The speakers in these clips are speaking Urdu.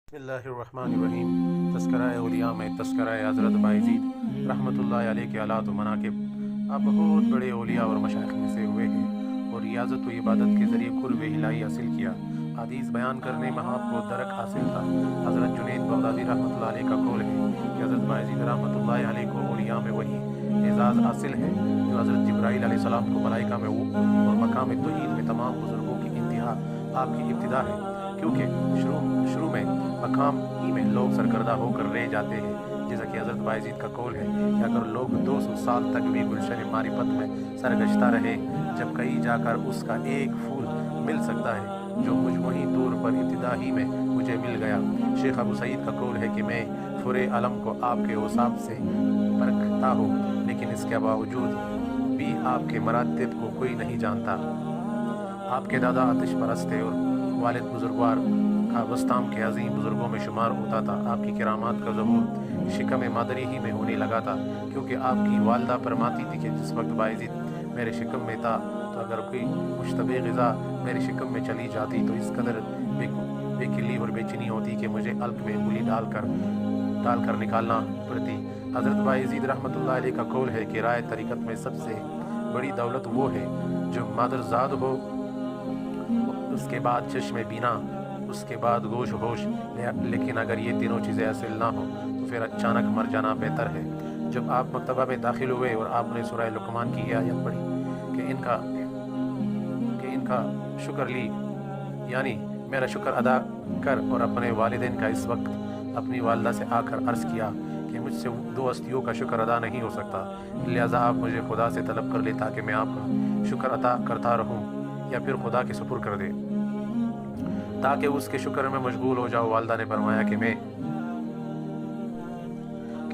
بسم اللہ الرحمن الرحیم۔ تذکرہ اولیاء میں تذکرہ حضرت بایزید رحمۃ اللہ علیہ کے آلات و مناقب۔ آپ بہت بڑے اولیاء اور مشائخ میں سے ہوئے ہیں اور ریاضت و عبادت کے ذریعے قرب الہی حاصل کیا۔ حدیث بیان کرنے میں آپ کو درک حاصل تھا۔ حضرت جنید بغدادی رحمۃ اللہ علیہ کا قول ہے کہ حضرت بایزید رحمۃ اللہ علیہ کو اولیاء میں وہی اعزاز حاصل ہے جو حضرت جبرائیل علیہ السلام کو ملائکہ میں اور مقام توحید میں تمام بزرگوں کی انتہا آپ کی ابتدا ہے، کیونکہ شروع میں مقام ہی میں لوگ سرکردہ ہو کر رہ جاتے ہیں، جیسا کہ حضرت بایزید کا قول ہے کہ اگر لوگ 200 سال تک بھی گلشن معرفت میں سرگشتہ رہے، جب کہیں جا کر اس کا ایک پھول مل سکتا ہے جو مجموعی طور پر ابتدا ہی میں مجھے مل گیا۔ شیخ ابو سعید کا قول ہے کہ میں فر علم کو آپ کے اوصاف سے پرکھتا ہوں، لیکن اس کے باوجود بھی آپ کے مراتب کو کوئی نہیں جانتا۔ آپ کے دادا آتش پرست تھے اور والد بزرگوار کا بستام کے عظیم بزرگوں میں شمار ہوتا تھا۔ آپ کی کرامات کا ظہور شکم مادری ہی میں ہونے لگا تھا، کیونکہ آپ کی والدہ فرماتی تھی کہ جس وقت بایزید میرے شکم میں تھا تو اگر کوئی مشتبہ غذا میرے شکم میں چلی جاتی تو اس قدر بے کلی اور بے چینی ہوتی کہ مجھے الگ میں انگلی ڈال کر نکالنا پڑتی۔ حضرت بایزید رحمۃ اللہ علیہ کا قول ہے کہ رائے طریقت میں سب سے بڑی دولت وہ ہے جو مادرزاد ہو، اس کے بعد چشم بینا، اس کے بعد گوش ہوش، لیکن اگر یہ تینوں چیزیں حاصل نہ ہو تو پھر اچانک مر جانا بہتر ہے۔ جب آپ مکتبہ میں داخل ہوئے اور آپ نے سورہ لقمان کی یہ آیت پڑھی کہ ان کا شکر لی، یعنی میرا شکر ادا کر، اور اپنے والدین کا اس وقت اپنی والدہ سے آ کر عرض کیا کہ مجھ سے دو ہستیوں کا شکر ادا نہیں ہو سکتا، لہذا آپ مجھے خدا سے طلب کر لے تاکہ میں آپ کا شکر ادا کرتا رہوں، یا پھر خدا کے سپر کر دے تاکہ اس کے شکر میں مشغول ہو جاؤ۔ والدہ نے فرمایا کہ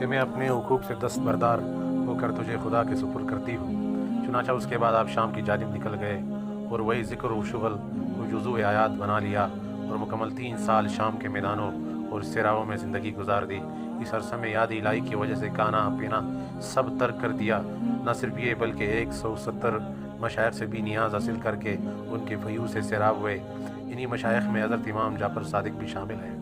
میں اپنے حقوق سے دستبردار ہو کر تجھے خدا کے سپر کرتی ہوں۔ چنانچہ اس کے بعد آپ شام کی جانب نکل گئے اور وہی ذکر و شغل کو جزو آیات بنا لیا اور مکمل 3 سال شام کے میدانوں اور صحراؤں میں زندگی گزار دی۔ اس عرصے میں یاد الہی کی وجہ سے کھانا پینا سب ترک کر دیا۔ نہ صرف یہ بلکہ 170 مشائخ سے بھی نیاز حاصل کر کے ان کے فیوض سے سیراب ہوئے۔ انہی مشائخ میں حضرت امام جعفر صادق بھی شامل ہیں۔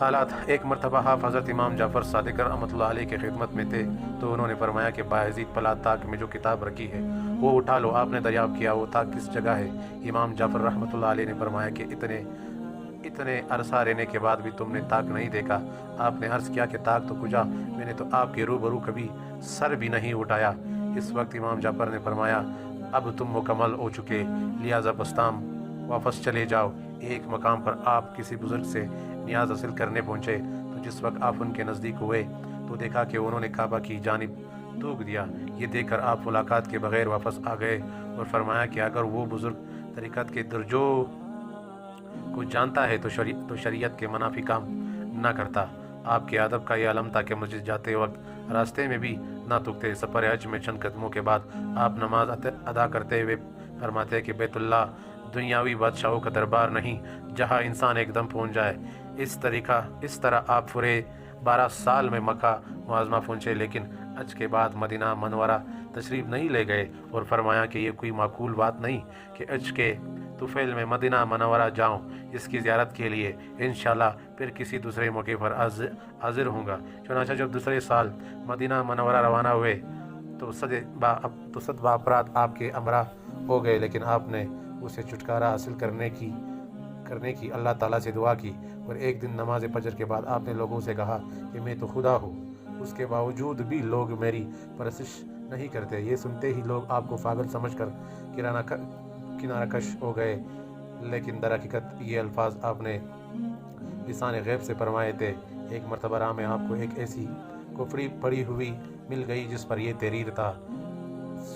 حالات: ایک مرتبہ آپ حضرت امام جعفر صادق رحمۃ اللہ علیہ کی خدمت میں تھے تو انہوں نے فرمایا کہ بایزید پلات طاق میں جو کتاب رکھی ہے وہ اٹھا لو۔ آپ نے دریافت کیا وہ طاق کس جگہ ہے؟ امام جعفر رحمۃ اللہ علیہ نے فرمایا کہ اتنے عرصہ رہنے کے بعد بھی تم نے طاق نہیں دیکھا۔ آپ نے عرض کیا کہ طاق تو کجا، میں نے تو آپ کے روبرو کبھی سر بھی نہیں اٹھایا۔ اس وقت امام جعفر نے فرمایا اب تم مکمل ہو چکے، لہذا بستام واپس چلے جاؤ۔ ایک مقام پر آپ کسی بزرگ سے نیاز حاصل کرنے پہنچے تو جس وقت آپ ان کے نزدیک ہوئے تو دیکھا کہ انہوں نے کعبہ کی جانب تھوک دیا۔ یہ دیکھ کر آپ ملاقات کے بغیر واپس آ گئے اور فرمایا کہ اگر وہ بزرگ طریقت کے درجوں کو جانتا ہے تو شریعت کے منافی کام نہ کرتا۔ آپ کے ادب کا یہ علم تھا کہ مسجد جاتے وقت راستے میں بھی نہ تھکتے۔ سفر حج میں چند قدموں کے بعد آپ نماز ادا کرتے ہوئے فرماتے کہ بیت اللہ دنیاوی بادشاہوں کا دربار نہیں جہاں انسان ایک دم پہنچ جائے۔ اس طرح آپ پورے 12 سال میں مکہ معظمہ پہنچے، لیکن حج کے بعد مدینہ منورہ تشریف نہیں لے گئے اور فرمایا کہ یہ کوئی معقول بات نہیں کہ حج کے طفیل میں مدینہ منورہ جاؤں اس کی زیارت کے لیے، انشاءاللہ پھر کسی دوسرے موقع پر حاضر ہوں گا۔ چنانچہ جب دوسرے سال مدینہ منورہ روانہ ہوئے تو صد افراد آپ کے ہمراہ ہو گئے، لیکن آپ نے اسے چھٹکارا حاصل کرنے کی اللہ تعالیٰ سے دعا کی، اور ایک دن نماز فجر کے بعد آپ نے لوگوں سے کہا کہ میں تو خدا ہوں، اس کے باوجود بھی لوگ میری پرستش نہیں کرتے۔ یہ سنتے ہی لوگ آپ کو پاگل سمجھ کر کنارہ کش ہو گئے، لیکن در حقیقت یہ الفاظ آپ نے لسان غیب سے فرمائے تھے۔ ایک مرتبہ راہ میں آپ کو ایک ایسی کفری پڑی ہوئی مل گئی جس پر یہ تحریر تھا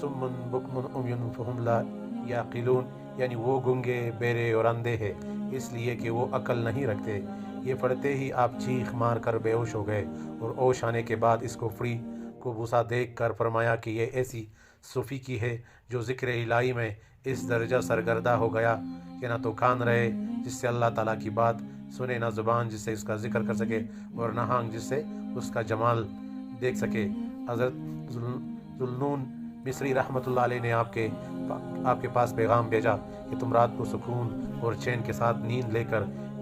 سمن بکمن عمیٌ فہم لا یعقلون، یعنی وہ گنگے، بہرے اور اندھے ہیں اس لیے کہ وہ عقل نہیں رکھتے۔ یہ پڑھتے ہی آپ چیخ مار کر بے ہوش ہو گئے، اور ہوش آنے کے بعد اس کفری کو بوسا دیکھ کر فرمایا کہ یہ ایسی صوفی کی ہے جو ذکر الہی میں اس درجہ سرگردہ ہو گیا کہ نہ تو کان رہے جس سے اللہ تعالیٰ کی بات سنے، نہ زبان جس سے اس کا ذکر کر سکے، اور نہ آنکھ جس سے اس کا جمال دیکھ سکے۔ حضرت ذوالنون مصری رحمۃ اللہ علیہ نے آپ کے پاس پیغام بھیجا کہ تم رات کو سکون اور چین کے ساتھ نیند لے کر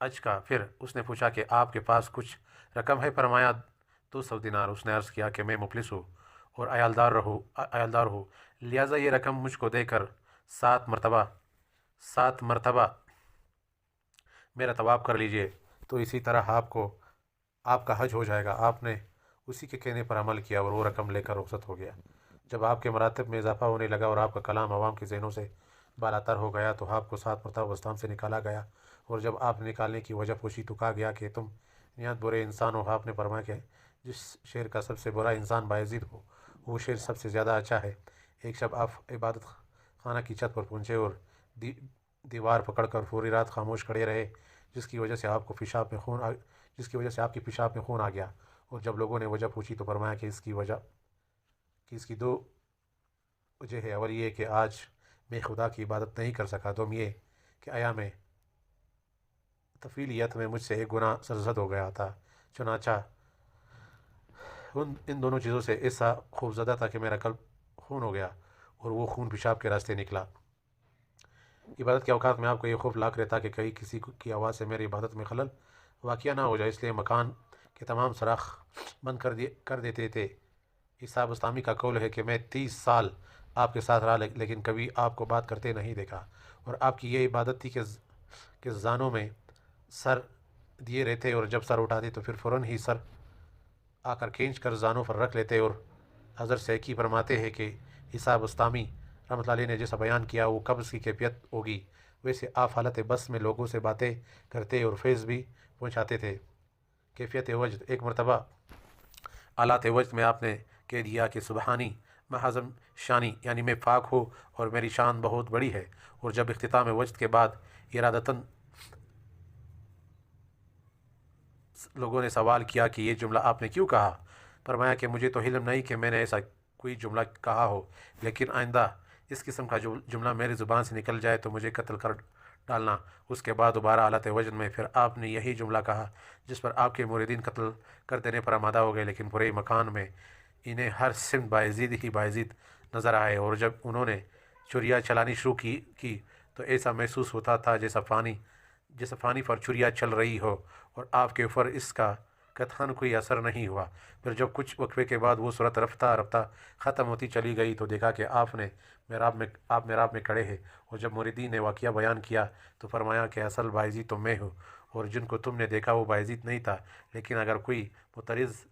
اج کا۔ پھر اس نے پوچھا کہ آپ کے پاس کچھ رقم ہے؟ فرمایا 200 دینار۔ اس نے عرض کیا کہ میں مفلس ہوں اور عیالدار ہوں، لہٰذا یہ رقم مجھ کو دے کر 7 مرتبہ میرا طواف کر لیجئے، تو اسی طرح آپ کا حج ہو جائے گا۔ آپ نے اسی کے کہنے پر عمل کیا اور وہ رقم لے کر رخصت ہو گیا۔ جب آپ کے مراتب میں اضافہ ہونے لگا اور آپ کا کلام عوام کے ذہنوں سے بالاتر ہو گیا تو آپ کو 7 مرتبہ بستان سے نکالا گیا، اور جب آپ نے نکالنے کی وجہ پوچھی تو کہا گیا کہ تم نہایت برے انسان ہو۔ آپ نے فرمایا کہ جس شہر کا سب سے برا انسان باعزید ہو، وہ شہر سب سے زیادہ اچھا ہے۔ ایک شب آپ عبادت خانہ کی چھت پر پہنچے اور دیوار پکڑ کر پوری رات خاموش کھڑے رہے، جس کی وجہ سے آپ کی پیشاب میں خون آ گیا۔ اور جب لوگوں نے وجہ پوچھی تو فرمایا کہ اس کی 2 وجہ ہے۔ اول یہ کہ آج میں خدا کی عبادت نہیں کر سکا، دوم یہ کہ ایام طفیلیت میں مجھ سے ایک گناہ سرزد ہو گیا تھا۔ چنانچہ ان دونوں چیزوں سے ایسا خوف زدہ تھا کہ میرا قلب خون ہو گیا اور وہ خون پیشاب کے راستے نکلا۔ عبادت کے اوقات میں آپ کو یہ خوف لاک رہتا کہ کہیں کسی کی آواز سے میری عبادت میں خلل واقع نہ ہو جائے، اس لیے مکان کے تمام سوراخ بند کر دیتے تھے۔ عیسیٰ بستامی کا قول ہے کہ میں 30 سال آپ کے ساتھ رہا، لیکن کبھی آپ کو بات کرتے نہیں دیکھا، اور آپ کی یہ عبادت تھی کہ زانوں میں سر دیے رہتے، اور جب سر اٹھاتے تو پھر فوراً ہی سر آ کر کھینچ کر زانوں پر رکھ لیتے۔ اور حضرت سیکی فرماتے ہیں کہ عیسیٰ بستامی رحمۃ اللہ علیہ نے جیسا بیان کیا وہ قبض کی کیفیت ہوگی، ویسے آپ حالت بس میں لوگوں سے باتیں کرتے اور فیض بھی پہنچاتے تھے۔ کیفیت وجد: ایک مرتبہ آلات وجد میں آپ نے کہہ دیا کہ سبحانی محضم شانی، یعنی میں پاک ہوں اور میری شان بہت بڑی ہے۔ اور جب اختتام وجد کے بعد ارادتاً لوگوں نے سوال کیا کہ یہ جملہ آپ نے کیوں کہا، فرمایا کہ مجھے تو علم نہیں کہ میں نے ایسا کوئی جملہ کہا ہو، لیکن آئندہ اس قسم کا جملہ میری زبان سے نکل جائے تو مجھے قتل کر ڈالنا۔ اس کے بعد دوبارہ حالت وجد میں پھر آپ نے یہی جملہ کہا، جس پر آپ کے موردین قتل کر دینے پر آمادہ ہو گئے، لیکن پورے مکان میں انہیں ہر سمت باعزید نظر آئے، اور جب انہوں نے چریاں چلانی شروع کی تو ایسا محسوس ہوتا تھا جیسا پانی پر چریاں چل رہی ہو، اور آپ کے اوپر اس کا قطعاً کوئی اثر نہیں ہوا۔ پھر جب کچھ وقفے کے بعد وہ صورت رفتہ ختم ہوتی چلی گئی تو دیکھا کہ آپ محراب میں کھڑے ہیں، اور جب موردین نے واقعہ بیان کیا تو فرمایا کہ اصل باعزید تو میں ہوں، اور جن کو تم نے دیکھا وہ باعزید نہیں تھا۔ لیکن اگر کوئی معترض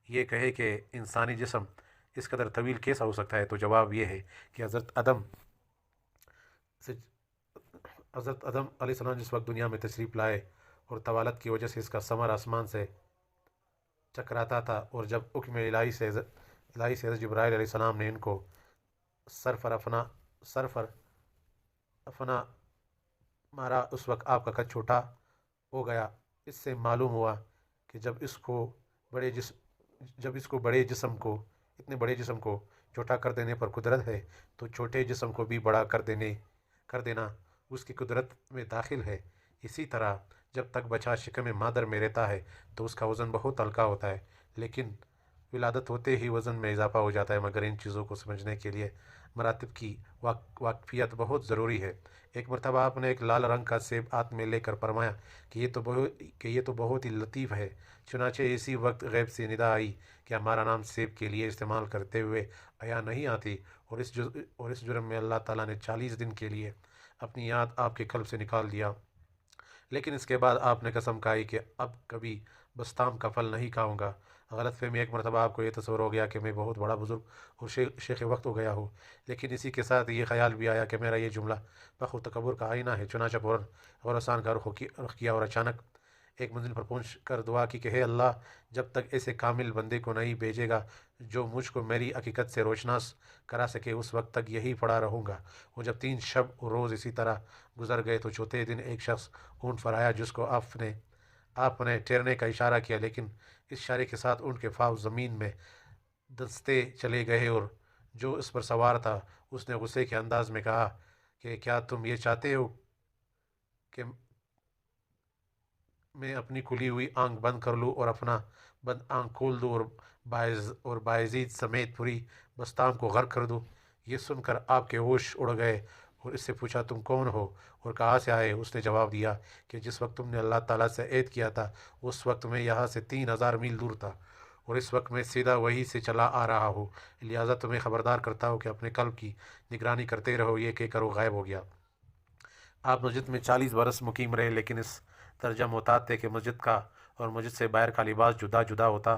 یہ کہے کہ انسانی جسم اس قدر طویل کیسا ہو سکتا ہے، تو جواب یہ ہے کہ حضرت آدم علیہ السلام جس وقت دنیا میں تشریف لائے اور طوالت کی وجہ سے اس کا ثمر آسمان سے چکراتا تھا، اور جب حکم الہی سے حضرت جبرائیل علیہ السلام نے ان کو سر پر افنا مارا، اس وقت آپ کا قد چھوٹا ہو گیا۔ اس سے معلوم ہوا کہ جب اس کو اتنے بڑے جسم کو چھوٹا کر دینے پر قدرت ہے، تو چھوٹے جسم کو بھی بڑا کر دینا اس کی قدرت میں داخل ہے۔ اسی طرح جب تک بچہ شکم مادر میں رہتا ہے تو اس کا وزن بہت ہلکا ہوتا ہے، لیکن ولادت ہوتے ہی وزن میں اضافہ ہو جاتا ہے، مگر ان چیزوں کو سمجھنے کے لیے مراتب کی واقفیت بہت ضروری ہے۔ ایک مرتبہ آپ نے ایک لال رنگ کا سیب ہاتھ میں لے کر فرمایا کہ یہ تو بہت ہی لطیف ہے۔ چنانچہ اسی وقت غیب سے ندا آئی کہ ہمارا نام سیب کے لیے استعمال کرتے ہوئے حیا نہیں آتی، اور اس جرم میں اللہ تعالیٰ نے 40 دن کے لیے اپنی یاد آپ کے قلب سے نکال دیا۔ لیکن اس کے بعد آپ نے قسم کھائی کہ اب کبھی بستام کا پھل نہیں کھاؤں گا۔ غلط فہمی: ایک مرتبہ آپ کو یہ تصور ہو گیا کہ میں بہت بڑا بزرگ اور شیخ وقت ہو گیا ہوں، لیکن اسی کے ساتھ یہ خیال بھی آیا کہ میرا یہ جملہ فخر و تکبر کا آئینہ ہے۔ چنانچہ فوراً خراسان کا رخ کیا اور اچانک ایک منزل پر پہنچ کر دعا کی کہ ہے اللہ، جب تک ایسے کامل بندے کو نہیں بھیجے گا جو مجھ کو میری حقیقت سے روشناس کرا سکے، اس وقت تک یہی پڑا رہوں گا۔ اور جب 3 شب اور روز اسی طرح گزر گئے تو چوتھے دن ایک شخص اونٹ پر آیا جس کو آپ نے ٹھہرنے کا اشارہ کیا، لیکن اس اشارے کے ساتھ اونٹ کے پاؤں زمین میں دھنستے چلے گئے، اور جو اس پر سوار تھا اس نے غصے کے انداز میں کہا کہ کیا تم یہ چاہتے ہو کہ میں اپنی کھلی ہوئی آنکھ بند کر لوں اور اپنا بند آنکھ کھول دوں اور باعزید سمیت پوری بستام کو غرق کر دوں؟ یہ سن کر آپ کے ہوش اڑ گئے اور اس سے پوچھا تم کون ہو اور کہاں سے آئے؟ اس نے جواب دیا کہ جس وقت تم نے اللہ تعالیٰ سے عہد کیا تھا اس وقت میں یہاں سے 3000 میل دور تھا، اور اس وقت میں سیدھا وہی سے چلا آ رہا ہوں، لہٰذا تمہیں خبردار کرتا ہوں کہ اپنے قلب کی نگرانی کرتے رہو۔ یہ کہہ کر وہ غائب ہو گیا۔ آپ مسجد میں 40 برس مقیم رہے، لیکن اس درجہ محتاط تھے کہ مسجد کا اور مسجد سے باہر کا لباس جدا جدا ہوتا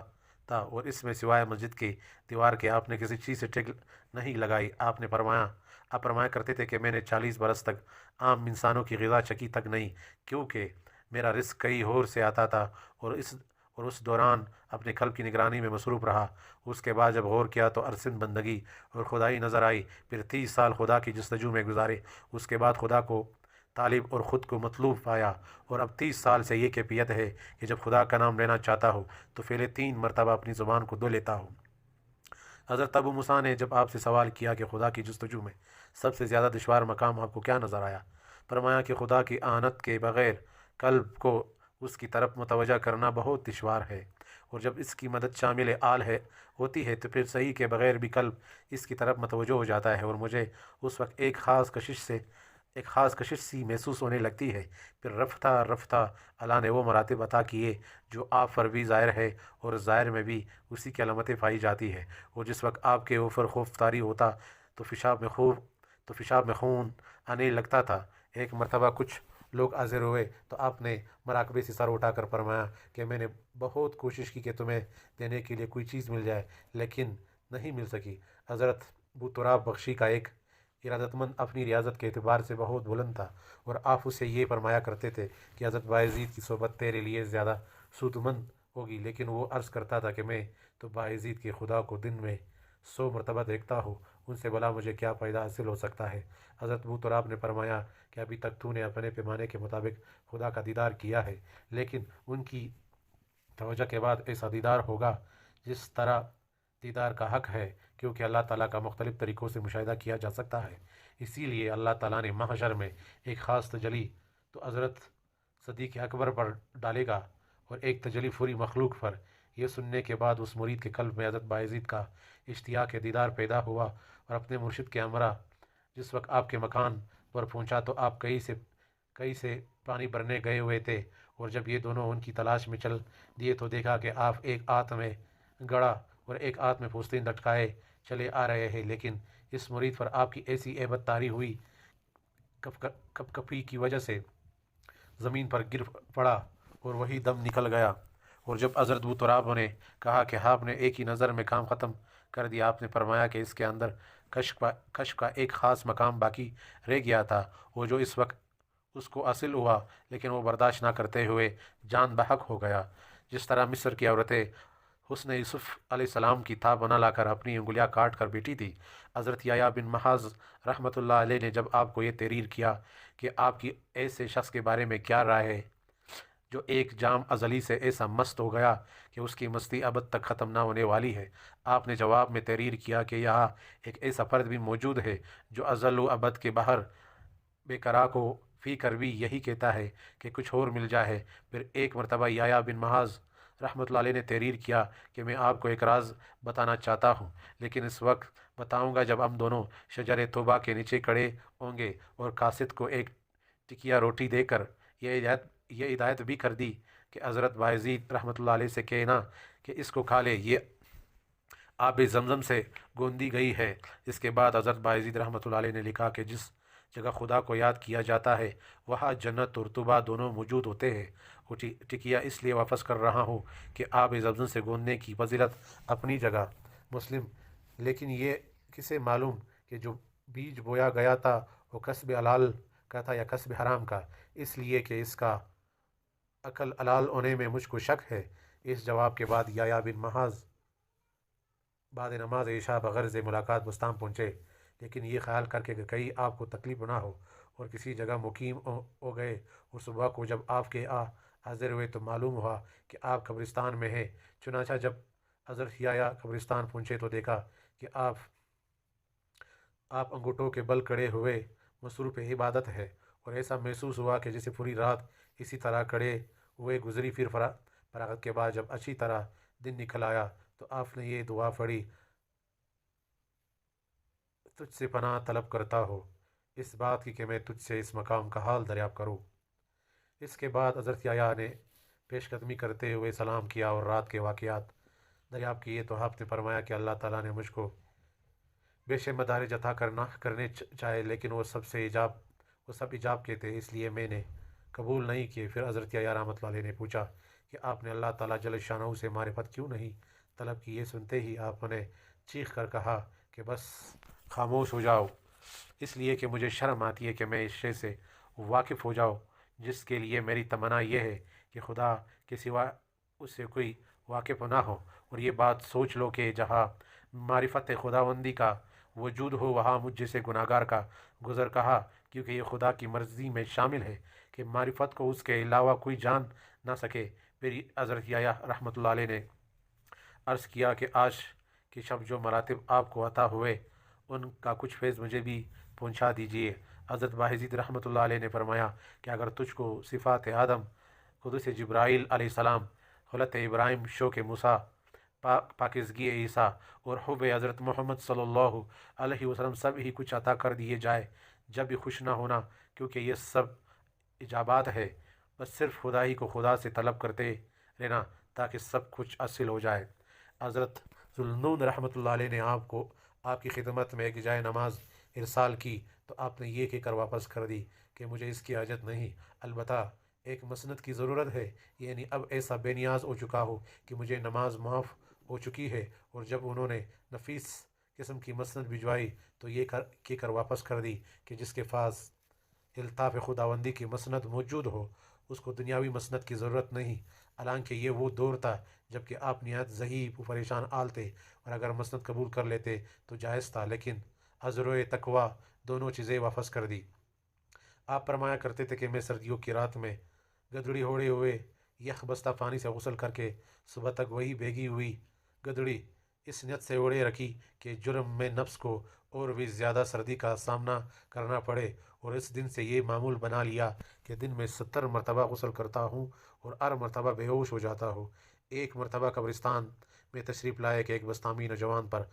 تھا، اور اس میں سوائے مسجد کی دیوار کے آپ نے کسی چیز سے ٹک نہیں لگائی۔ آپ فرمایا کرتے تھے کہ میں نے 40 برس تک عام انسانوں کی غذا چکی تک نہیں، کیونکہ میرا رزق کئی اور سے آتا تھا، اور اس دوران اپنے قلب کی نگرانی میں مصروف رہا۔ اس کے بعد جب غور کیا تو ارسن بندگی اور خدائی نظر آئی۔ پھر 30 سال خدا کی جستجو میں گزارے، اس کے بعد خدا کو طالب اور خود کو مطلوب پایا، اور اب 30 سال سے یہ کیفیت ہے کہ جب خدا کا نام لینا چاہتا ہوں تو پہلے 3 مرتبہ اپنی زبان کو دھو لیتا ہوں۔ حضرت ابو موسیٰ نے جب آپ سے سوال کیا کہ خدا کی جستجو میں سب سے زیادہ دشوار مقام آپ کو کیا نظر آیا؟ فرمایا کہ خدا کی اعنت کے بغیر قلب کو اس کی طرف متوجہ کرنا بہت دشوار ہے، اور جب اس کی مدد شامل آل ہوتی ہے تو پھر صحیح کے بغیر بھی قلب اس کی طرف متوجہ ہو جاتا ہے، اور مجھے اس وقت ایک خاص کشش سی محسوس ہونے لگتی ہے۔ پھر رفتہ رفتہ اللہ نے وہ مراتب عطا کیے جو آپ پر بھی ظاہر ہے، اور ظاہر میں بھی اسی کی علامتیں پائی جاتی ہے، اور جس وقت آپ کے اوپر خوف طاری ہوتا تو پیشاب میں خون آنے لگتا تھا۔ ایک مرتبہ کچھ لوگ حاضر ہوئے تو آپ نے مراقبے سے سر اٹھا کر فرمایا کہ میں نے بہت کوشش کی کہ تمہیں دینے کے لیے کوئی چیز مل جائے، لیکن نہیں مل سکی۔ حضرت بوتراب بخشی کا ایک ارادت مند اپنی ریاضت کے اعتبار سے بہت بلند تھا، اور آپ اسے یہ فرمایا کرتے تھے کہ حضرت بايزيد کی صحبت تیرے لیے زیادہ سودمند ہوگی، لیکن وہ عرض کرتا تھا کہ میں تو بايزيد کے خدا کو دن میں 100 مرتبہ دیکھتا ہوں، ان سے بھلا مجھے کیا فائدہ حاصل ہو سکتا ہے؟ حضرت بوتراب نے فرمایا کہ ابھی تک تو نے اپنے پیمانے کے مطابق خدا کا دیدار کیا ہے، لیکن ان کی توجہ کے بعد ایسا دیدار ہوگا جس طرح دیدار کا حق ہے، کیونکہ اللہ تعالیٰ کا مختلف طریقوں سے مشاہدہ کیا جا سکتا ہے۔ اسی لیے اللہ تعالیٰ نے محشر میں ایک خاص تجلی تو حضرت صدیق اکبر پر ڈالے گا، اور ایک تجلی پوری مخلوق پر۔ یہ سننے کے بعد اس مرید کے قلب میں حضرت بايزيد کا اشتیاق دیدار پیدا ہوا، اور اپنے مرشد کے ہمراہ جس وقت آپ کے مکان پر پہنچا تو آپ کئی سے پانی بھرنے گئے ہوئے تھے، اور جب یہ دونوں ان کی تلاش میں چل دیے تو دیکھا کہ آپ ایک ہاتھ میں گڑا اور ایک ہاتھ میں پوستین لٹکائے چلے آ رہے ہیں، لیکن اس مرید پر آپ کی ایسی ہیبت طاری ہوئی کپی کی وجہ سے زمین پر گر پڑا اور وہی دم نکل گیا۔ اور جب حضرت بوتراب نے کہا کہ آپ نے ایک ہی نظر میں کام ختم کر دیا، آپ نے فرمایا کہ اس کے اندر کشف کا ایک خاص مقام باقی رہ گیا تھا، اور جو اس وقت اس کو حاصل ہوا، لیکن وہ برداشت نہ کرتے ہوئے جان بحق ہو گیا۔ جس طرح مصر کی عورتیں حسن یوسف علیہ السلام کی تھا بنا لا کر اپنی انگلیاں کاٹ کر بیٹی تھی، حضرت یحییٰ بن معاذ رحمۃ اللہ علیہ نے جب آپ کو یہ تحریر کیا کہ آپ کی ایسے شخص کے بارے میں کیا رائے ہے جو ایک جام ازلی سے ایسا مست ہو گیا کہ اس کی مستی ابد تک ختم نہ ہونے والی ہے، آپ نے جواب میں تحریر کیا کہ یہاں ایک ایسا فرد بھی موجود ہے جو ازل و ابد کے باہر بے قرار کو فی کر بھی یہی کہتا ہے کہ کچھ اور مل جائے۔ پھر ایک مرتبہ یحییٰ بن معاذ رحمۃ اللہ علیہ نے تحریر کیا کہ میں آپ کو ایک راز بتانا چاہتا ہوں، لیکن اس وقت بتاؤں گا جب ہم دونوں شجر توبہ کے نیچے کھڑے ہوں گے، اور قاصد کو ایک ٹکیا روٹی دے کر یہ ہدایت بھی کر دی کہ حضرت بايزيد رحمۃ اللہ علیہ سے کہنا کہ اس کو کھا لے، یہ آب زمزم سے گوندی گئی ہے۔ اس کے بعد حضرت بايزيد رحمۃ اللہ علیہ نے لکھا کہ جس جگہ خدا کو یاد کیا جاتا ہے وہاں جنت اور طوبہ دونوں موجود ہوتے ہیں۔ وہ ٹکیا اس لیے واپس کر رہا ہوں کہ آب زمزم سے گوندنے کی فضیلت اپنی جگہ مسلم، لیکن یہ کسے معلوم کہ جو بیج بویا گیا تھا وہ کسب حلال کا تھا یا کسب حرام کا، اس لیے کہ اس کا عقل حلال ہونے میں مجھ کو شک ہے۔ اس جواب کے بعد یحییٰ بن معاذ بعد نماز عشاء بغرض ملاقات بستان پہنچے، لیکن یہ خیال کر کے کہ کہیں آپ کو تکلیف نہ ہو، اور کسی جگہ مقیم ہو گئے، اور صبح کو جب آپ کے حاضر ہوئے تو معلوم ہوا کہ آپ قبرستان میں ہیں۔ چنانچہ جب حضرت یحییٰ قبرستان پہنچے تو دیکھا کہ آپ انگوٹھوں کے بل کھڑے ہوئے مصروف عبادت ہے، اور ایسا محسوس ہوا کہ جیسے پوری رات اسی طرح کھڑے ہوئے گزری۔ پھر فراغت کے بعد جب اچھی طرح دن نکل آیا تو آپ نے یہ دعا پڑھی: تجھ سے پناہ طلب کرتا ہو اس بات کی کہ میں تجھ سے اس مقام کا حال دریافت کروں۔ اس کے بعد حضرت یحییٰ نے پیش قدمی کرتے ہوئے سلام کیا اور رات کے واقعات دریافت کیے تو آپ نے فرمایا کہ اللہ تعالیٰ نے مجھ کو بے شمار مدارج عطا کرنے چاہے، لیکن وہ سب ایجاب کے تھے، اس لیے میں نے قبول نہیں کیے۔ پھر حضرت یحییٰ رحمۃ اللہ علیہ نے پوچھا کہ آپ نے اللہ تعالیٰ جل شانہ سے معرفت کیوں نہیں طلب کی؟ یہ سنتے ہی آپ نے چیخ کر کہا کہ بس خاموش ہو جاؤ، اس لیے کہ مجھے شرم آتی ہے کہ میں اس شے سے واقف ہو جاؤں جس کے لیے میری تمنا یہ ہے کہ خدا کے سوا اس سے کوئی واقف نہ ہو۔ اور یہ بات سوچ لو کہ جہاں معرفت خداوندی کا وجود ہو وہاں مجھ جیسے گناہگار کا گزر کہا، کیونکہ یہ خدا کی مرضی میں شامل ہے کہ معرفت کو اس کے علاوہ کوئی جان نہ سکے۔ پھر حضرت یحییٰ رحمۃ اللہ علیہ نے عرض کیا کہ آج کی شب جو مراتب آپ کو عطا ہوئے ان کا کچھ فیض مجھے بھی پہنچا دیجیے۔ حضرت باہزید رحمۃ اللہ علیہ نے فرمایا کہ اگر تجھ کو صفات آدم، قدس جبرائیل علیہ السلام، خلت ابراہیم، شوق موسیٰ، پاکیزگی عیسیٰ اور حب حضرت محمد صلی اللہ علیہ وسلم سب ہی کچھ عطا کر دیے جائے، جب بھی خوش نہ ہونا، کیونکہ یہ سب ایجابات ہے۔ بس صرف خدا ہی کو خدا سے طلب کرتے رہنا تاکہ سب کچھ حاصل ہو جائے۔ حضرت ذوالنون رحمۃ اللہ علیہ نے آپ کی خدمت میں ایک جائے نماز ارسال کی تو آپ نے یہ کہہ کر واپس کر دی کہ مجھے اس کی حاجت نہیں، البتہ ایک مسند کی ضرورت ہے، یعنی اب ایسا بے نیاز ہو چکا ہو کہ مجھے نماز معاف ہو چکی ہے۔ اور جب انہوں نے نفیس قسم کی مسند بھجوائی تو یہ کہہ کر واپس کر دی کہ جس کے پاس الطاف خداوندی کی مسند موجود ہو اس کو دنیاوی مسند کی ضرورت نہیں، حالانکہ یہ وہ دور تھا جب کہ آپ نہایت ضعیف و پریشان حال تھے، اور اگر مسند قبول کر لیتے تو جائز تھا، لیکن عذر و تقویٰ دونوں چیزیں واپس کر دی۔ آپ فرمایا کرتے تھے کہ میں سردیوں کی رات میں گدڑی اوڑھے ہوئے یخ بستہ پانی سے غسل کر کے صبح تک وہی بھیگی ہوئی گدڑی اس نیت سے اوڑھے رکھی کہ جرم میں نفس کو اور بھی زیادہ سردی کا سامنا کرنا پڑے، اور اس دن سے یہ معمول بنا لیا کہ دن میں 70 مرتبہ غسل کرتا ہوں اور ہر مرتبہ بے ہوش ہو جاتا ہوں۔ ایک مرتبہ قبرستان میں تشریف لائے کہ ایک بستامی نوجوان پر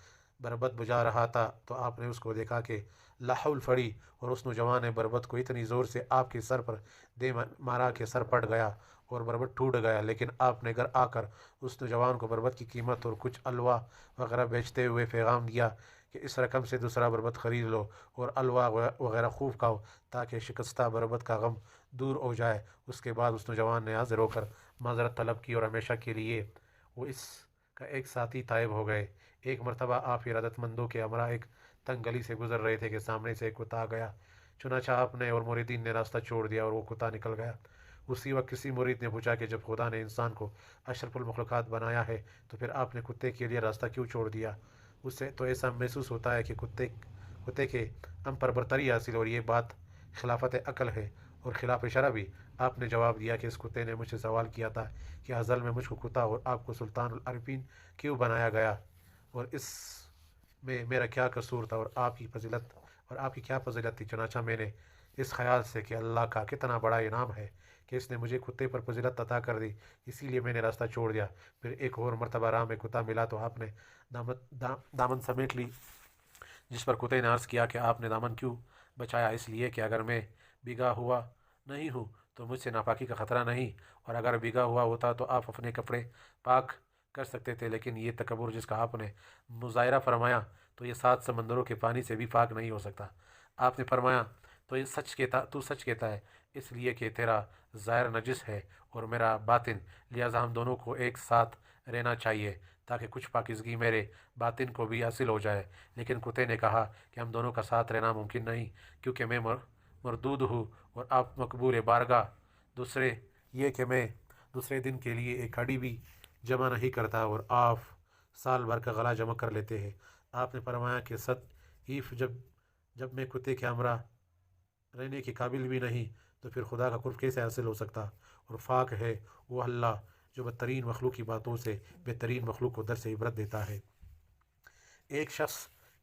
بربت بجا رہا تھا تو آپ نے اس کو دیکھا کہ لاحول پھڑی، اور اس نوجوان نے بربت کو اتنی زور سے آپ کے سر پر دے مارا کہ سر پھٹ گیا اور بربت ٹوٹ گیا، لیکن آپ نے گھر آ کر اس نوجوان کو بربت کی قیمت اور کچھ حلوہ وغیرہ بیچتے ہوئے پیغام دیا کہ اس رقم سے دوسرا بربت خرید لو اور حلوہ وغیرہ خوب کھاؤ تاکہ شکستہ بربت کا غم دور ہو جائے۔ اس کے بعد اس نوجوان نے حاضر ہو کر معذرت طلب کی اور ہمیشہ کے لیے وہ اس کا ایک ساتھی طائب ہو گئے۔ ایک مرتبہ آپ ارادت مندوں کے ہمراہ ایک تنگ گلی سے گزر رہے تھے کہ سامنے سے ایک کتا آ گیا، چنانچہ آپ نے اور مریدین نے راستہ چھوڑ دیا اور وہ کتا نکل گیا۔ اسی وقت کسی مرید نے پوچھا کہ جب خدا نے انسان کو اشرف المخلوقات بنایا ہے تو پھر آپ نے کتے کے لیے راستہ کیوں چھوڑ دیا؟ اس سے تو ایسا محسوس ہوتا ہے کہ کتے کے ہم پر برتری حاصل، اور یہ بات خلافت عقل ہے اور خلاف شرع بھی۔ آپ نے جواب دیا کہ اس کتے نے مجھ سے سوال کیا تھا کہ ازل میں مجھ کو کتا اور آپ کو سلطان العارفین کیوں بنایا گیا، اور اس میں میرا کیا قصور تھا اور آپ کی کیا فضیلت تھی؟ چنانچہ میں نے اس خیال سے کہ اللہ کا کتنا بڑا انعام ہے کہ اس نے مجھے کتے پر فضیلت عطا کر دی، اسی لیے میں نے راستہ چھوڑ دیا۔ پھر ایک اور مرتبہ راہ میں کتا ملا تو آپ نے دامن سمیٹ لی، جس پر کتے نے عرض کیا کہ آپ نے دامن کیوں بچایا؟ اس لیے کہ اگر میں بھیگا ہوا نہیں ہوں تو مجھ سے ناپاکی کا خطرہ نہیں، اور اگر بھیگا ہوا ہوتا تو آپ اپنے کپڑے پاک کر سکتے تھے، لیکن یہ تکبر جس کا آپ نے مظاہرہ فرمایا تو یہ 7 سمندروں کے پانی سے بھی پاک نہیں ہو سکتا۔ آپ نے فرمایا تو سچ کہتا ہے، اس لیے کہ تیرا ظاہر نجس ہے اور میرا باطن، لہٰذا ہم دونوں کو ایک ساتھ رہنا چاہیے تاکہ کچھ پاکیزگی میرے باطن کو بھی حاصل ہو جائے۔ لیکن کتے نے کہا کہ ہم دونوں کا ساتھ رہنا ممکن نہیں، کیونکہ میں مردود ہوں اور آپ مقبول بارگاہ، دوسرے یہ کہ میں دوسرے دن کے لیے ایک ہڈی بھی جمع نہیں کرتا اور آپ سال بھر کا غلہ جمع کر لیتے ہیں۔ آپ نے فرمایا کہ حیف، جب میں کتے کے ہمراہ رہنے کے قابل بھی نہیں تو پھر خدا کا قرب کیسے حاصل ہو سکتا؟ اور پاک ہے وہ اللہ جو بدترین مخلوق کی باتوں سے بہترین مخلوق کو درس عبرت دیتا ہے۔ ایک شخص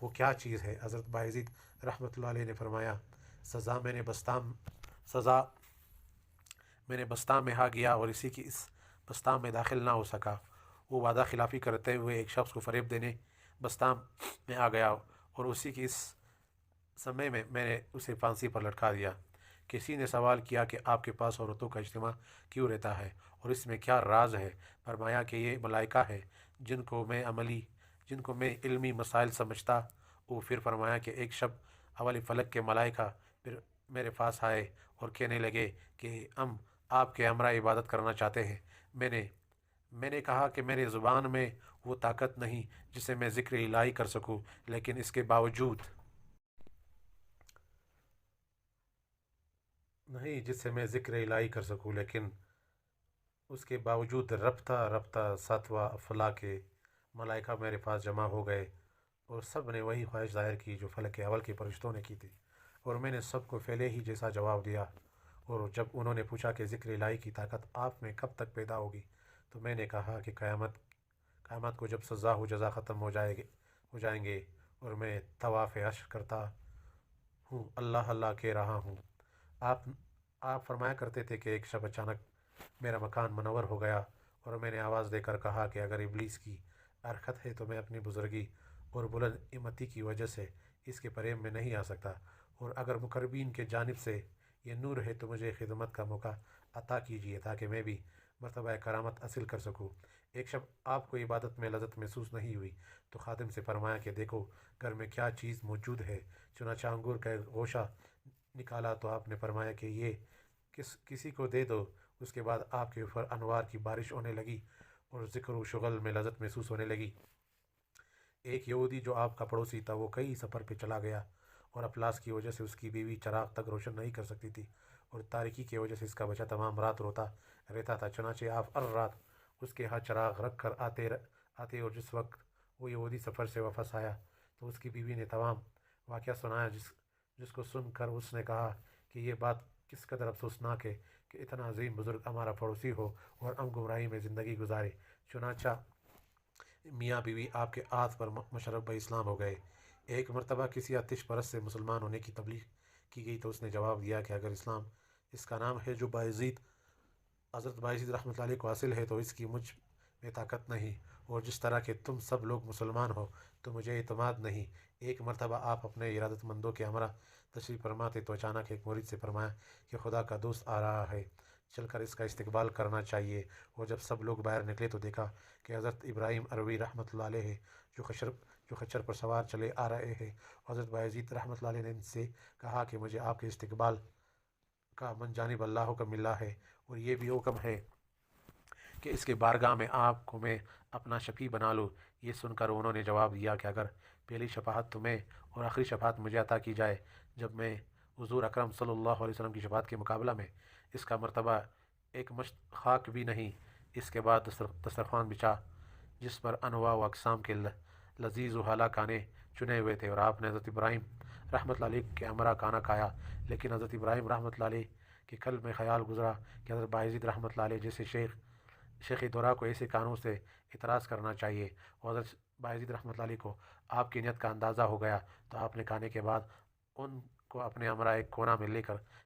وہ کیا چیز ہے؟ حضرت بایزید رحمۃ اللہ علیہ نے فرمایا، سزا میں نے بستان میں آ گیا اور اسی کی اس بستان میں داخل نہ ہو سکا۔ وہ وعدہ خلافی کرتے ہوئے ایک شخص کو فریب دینے بستان میں آ گیا اور اسی کی اس سمے میں نے اسے پھانسی پر لٹکا دیا۔ کسی نے سوال کیا کہ آپ کے پاس عورتوں کا اجتماع کیوں رہتا ہے اور اس میں کیا راز ہے؟ فرمایا کہ یہ ملائکہ ہے جن کو میں علمی مسائل سمجھتا ہوں۔ پھر فرمایا کہ ایک شب اول فلک کے ملائکہ پھر میرے پاس آئے اور کہنے لگے کہ ہم آپ کے ہمراہ عبادت کرنا چاہتے ہیں۔ میں نے کہا کہ میری زبان میں وہ طاقت نہیں جسے میں ذکر الہی کر سکوں، لیکن اس کے باوجود رفتہ ساتواں فلا کے ملائکہ میرے پاس جمع ہو گئے اور سب نے وہی خواہش ظاہر کی جو فلک اول کے فرشتوں نے کی تھی، اور میں نے سب کو پہلے ہی جیسا جواب دیا۔ اور جب انہوں نے پوچھا کہ ذکر الہی کی طاقت آپ میں کب تک پیدا ہوگی، تو میں نے کہا کہ قیامت کو جب سزا و جزا ختم ہو جائیں گے اور میں طواف حشر کرتا ہوں، اللہ اللہ کہہ رہا ہوں۔ آپ فرمایا کرتے تھے کہ ایک شب اچانک میرا مکان منور ہو گیا اور میں نے آواز دے کر کہا کہ اگر ابلیس کی حرکت ہے تو میں اپنی بزرگی اور بلند ہمتی کی وجہ سے اس کے فریب میں نہیں آ سکتا، اور اگر مقربین کے جانب سے یہ نور ہے تو مجھے خدمت کا موقع عطا کیجیے تاکہ میں بھی مرتبہ کرامت حاصل کر سکوں۔ ایک شب آپ کو عبادت میں لذت محسوس نہیں ہوئی تو خادم سے فرمایا کہ دیکھو گھر میں کیا چیز موجود ہے۔ چنانچہ انگور کا ایک گوشہ نکالا تو آپ نے فرمایا کہ یہ کسی کو دے دو۔ اس کے بعد آپ کے اوپر انوار کی بارش ہونے لگی اور ذکر و شغل میں لذت محسوس ہونے لگی۔ ایک یہودی جو آپ کا پڑوسی تھا وہ کئی سفر پہ چلا گیا اور افلاس کی وجہ سے اس کی بیوی چراغ تک روشن نہیں کر سکتی تھی، اور تاریکی کی وجہ سے اس کا بچہ تمام رات روتا رہتا تھا۔ چنانچہ آپ ہر رات اس کے ہاں چراغ رکھ کر آتے اور جس وقت وہ یہودی سفر سے واپس آیا تو اس کی بیوی نے تمام واقعہ سنایا، جس کو سن کر اس نے کہا کہ یہ بات کس قدر افسوسناک ہے کہ اتنا عظیم بزرگ ہمارا پڑوسی ہو اور ہم گمراہی میں زندگی گزارے۔ چنانچہ میاں بیوی آپ کے ہاتھ پر مشرف بہ اسلام ہو گئے۔ ایک مرتبہ کسی آتش پرست سے مسلمان ہونے کی تبلیغ کی گئی تو اس نے جواب دیا کہ اگر اسلام اس کا نام ہے جو حضرت بایزید رحمۃ اللہ علیہ کو حاصل ہے تو اس کی مجھ میں طاقت نہیں، اور جس طرح کہ تم سب لوگ مسلمان ہو تو مجھے اعتماد نہیں۔ ایک مرتبہ آپ اپنے ارادت مندوں کے ہمراہ تشریف فرما تھے تو اچانک ایک مرید سے فرمایا کہ خدا کا دوست آ رہا ہے، چل کر اس کا استقبال کرنا چاہیے۔ اور جب سب لوگ باہر نکلے تو دیکھا کہ حضرت ابراہیم عروی رحمۃ اللہ علیہ جو خچر پر سوار چلے آ رہے ہیں۔ حضرت بایزید رحمۃ اللہ علیہ نے ان سے کہا کہ مجھے آپ کے استقبال کا من جانب اللہ حکم ملا ہے، اور یہ بھی حکم ہے کہ اس کے بارگاہ میں آپ کو میں اپنا شفیع بنا لوں۔ یہ سن کر انہوں نے جواب دیا کہ اگر پہلی شفاعت تمہیں اور آخری شفاعت مجھے عطا کی جائے جب میں حضور اکرم صلی اللہ علیہ وسلم کی شفاعت کے مقابلہ میں اس کا مرتبہ ایک مشت خاک بھی نہیں۔ اس کے بعد دسترخوان بچھا جس پر انواع و اقسام کے لذیذ و اعلیٰ کھانے چنے ہوئے تھے، اور آپ نے حضرت ابراہیم رحمۃ اللہ علیہ کے ہمراہ کھانا کھایا۔ لیکن حضرت ابراہیم رحمۃ اللہ علیہ کے قلب میں خیال گزرا کہ حضرت بایزید رحمۃ اللہ علیہ جیسے شیخ دورہ کو ایسے کانوں سے اعتراض کرنا چاہیے، اور حضرت بایزید رحمۃ اللہ علیہ کو آپ کی نیت کا اندازہ ہو گیا تو آپ نے کھانے کے بعد ان کو اپنے ہمراہ ایک کونا میں لے کر